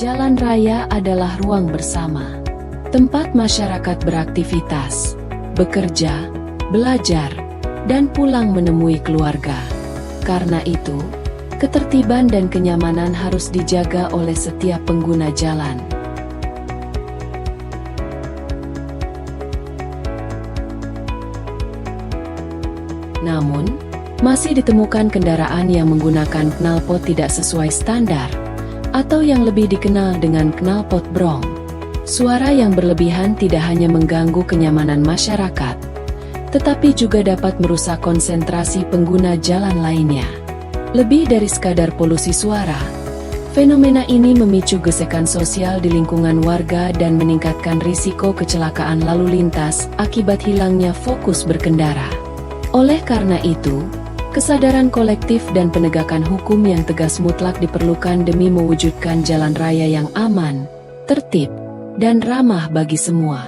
Jalan raya adalah ruang bersama, tempat masyarakat beraktivitas, bekerja, belajar, dan pulang menemui keluarga. Karena itu, ketertiban dan kenyamanan harus dijaga oleh setiap pengguna jalan. Namun, masih ditemukan kendaraan yang menggunakan knalpot tidak sesuai standar, atau yang lebih dikenal dengan knalpot brong. Suara yang berlebihan tidak hanya mengganggu kenyamanan masyarakat, tetapi juga dapat merusak konsentrasi pengguna jalan lainnya. Lebih dari sekadar polusi suara, fenomena ini memicu gesekan sosial di lingkungan warga dan meningkatkan risiko kecelakaan lalu lintas akibat hilangnya fokus berkendara. Oleh karena itu, kesadaran kolektif dan penegakan hukum yang tegas mutlak diperlukan demi mewujudkan jalan raya yang aman, tertib, dan ramah bagi semua.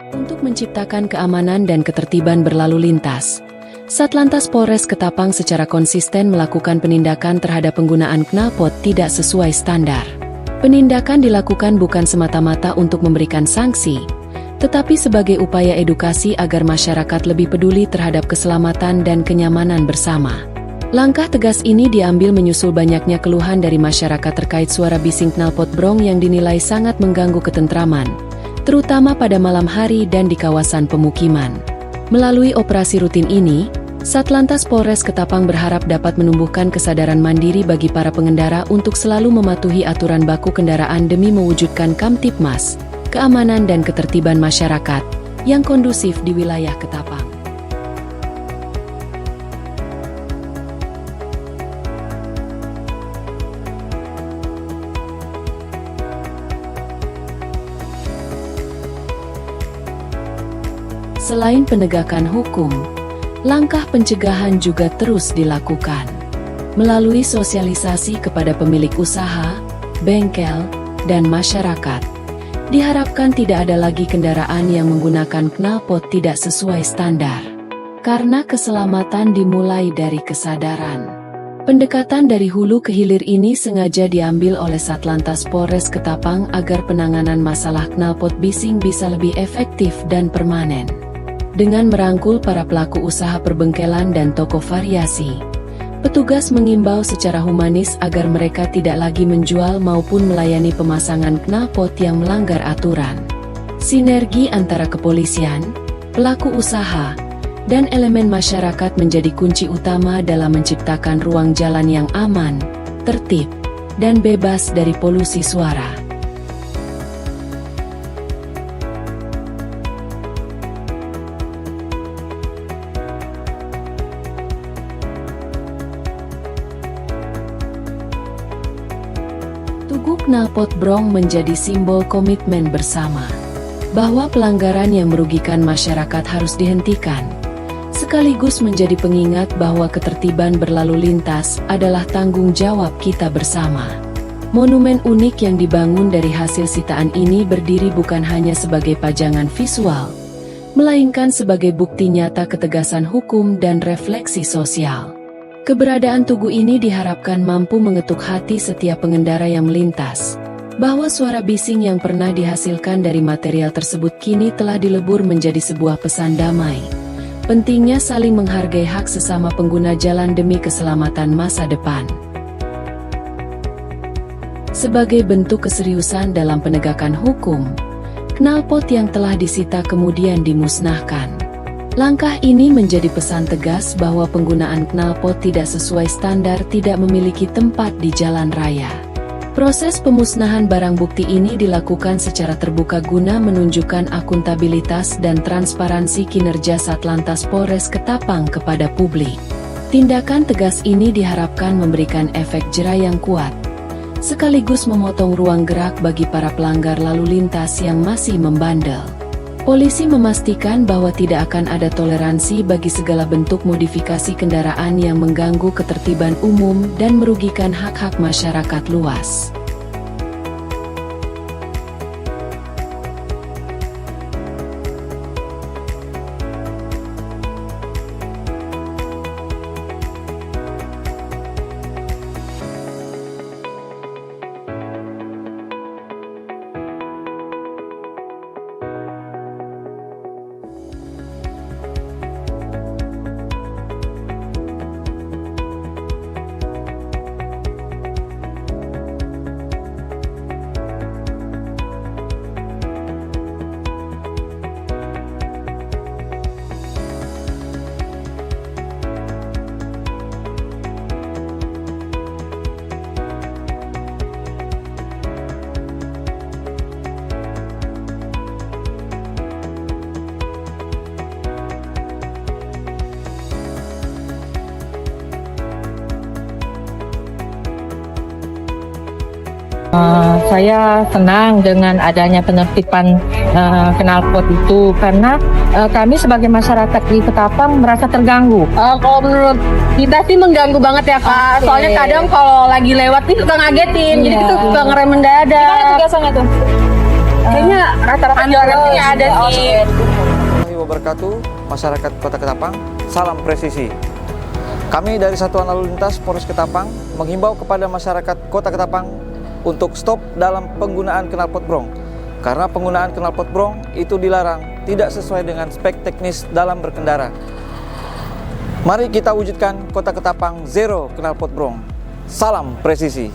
Untuk menciptakan keamanan dan ketertiban berlalu lintas, Satlantas Polres Ketapang secara konsisten melakukan penindakan terhadap penggunaan knalpot tidak sesuai standar. Penindakan dilakukan bukan semata-mata untuk memberikan sanksi, tetapi sebagai upaya edukasi agar masyarakat lebih peduli terhadap keselamatan dan kenyamanan bersama. Langkah tegas ini diambil menyusul banyaknya keluhan dari masyarakat terkait suara bising knalpot brong yang dinilai sangat mengganggu ketentraman, terutama pada malam hari dan di kawasan pemukiman. Melalui operasi rutin ini, Satlantas Polres Ketapang berharap dapat menumbuhkan kesadaran mandiri bagi para pengendara untuk selalu mematuhi aturan baku kendaraan demi mewujudkan Kamtipmas, keamanan dan ketertiban masyarakat yang kondusif di wilayah Ketapang. Selain penegakan hukum, langkah pencegahan juga terus dilakukan. Melalui sosialisasi kepada pemilik usaha, bengkel, dan masyarakat, diharapkan tidak ada lagi kendaraan yang menggunakan knalpot tidak sesuai standar. Karena keselamatan dimulai dari kesadaran. Pendekatan dari hulu ke hilir ini sengaja diambil oleh Satlantas Polres Ketapang agar penanganan masalah knalpot bising bisa lebih efektif dan permanen. Dengan merangkul para pelaku usaha perbengkelan dan toko variasi, petugas mengimbau secara humanis agar mereka tidak lagi menjual maupun melayani pemasangan knalpot yang melanggar aturan. Sinergi antara kepolisian, pelaku usaha, dan elemen masyarakat menjadi kunci utama dalam menciptakan ruang jalan yang aman, tertib, dan bebas dari polusi suara. Tugu knalpot brong menjadi simbol komitmen bersama, bahwa pelanggaran yang merugikan masyarakat harus dihentikan, sekaligus menjadi pengingat bahwa ketertiban berlalu lintas adalah tanggung jawab kita bersama. Monumen unik yang dibangun dari hasil sitaan ini berdiri bukan hanya sebagai pajangan visual, melainkan sebagai bukti nyata ketegasan hukum dan refleksi sosial. Keberadaan tugu ini diharapkan mampu mengetuk hati setiap pengendara yang melintas, bahwa suara bising yang pernah dihasilkan dari material tersebut kini telah dilebur menjadi sebuah pesan damai. Pentingnya saling menghargai hak sesama pengguna jalan demi keselamatan masa depan. Sebagai bentuk keseriusan dalam penegakan hukum, knalpot yang telah disita kemudian dimusnahkan. Langkah ini menjadi pesan tegas bahwa penggunaan knalpot tidak sesuai standar tidak memiliki tempat di jalan raya. Proses pemusnahan barang bukti ini dilakukan secara terbuka guna menunjukkan akuntabilitas dan transparansi kinerja Satlantas Polres Ketapang kepada publik. Tindakan tegas ini diharapkan memberikan efek jera yang kuat, sekaligus memotong ruang gerak bagi para pelanggar lalu lintas yang masih membandel. Polisi memastikan bahwa tidak akan ada toleransi bagi segala bentuk modifikasi kendaraan yang mengganggu ketertiban umum dan merugikan hak-hak masyarakat luas. Saya senang dengan adanya penertiban knalpot itu karena kami sebagai masyarakat di Ketapang merasa terganggu. Kalau menurut kita sih mengganggu banget ya Kak. Soalnya kadang kalau lagi lewat nih suka ngagetin, jadi kita suka ngerem mendadak. Gimana tugasannya tuh? Kayaknya rata-rata jalannya ada sih. Warahmatullahi wabarakatuh, masyarakat Kota Ketapang, salam presisi. Kami dari Satuan Lalu Lintas Polres Ketapang menghimbau kepada masyarakat Kota Ketapang untuk stop dalam penggunaan knalpot brong. Karena penggunaan knalpot brong itu dilarang, tidak sesuai dengan spek teknis dalam berkendara. Mari kita wujudkan Kota Ketapang zero knalpot brong. Salam presisi.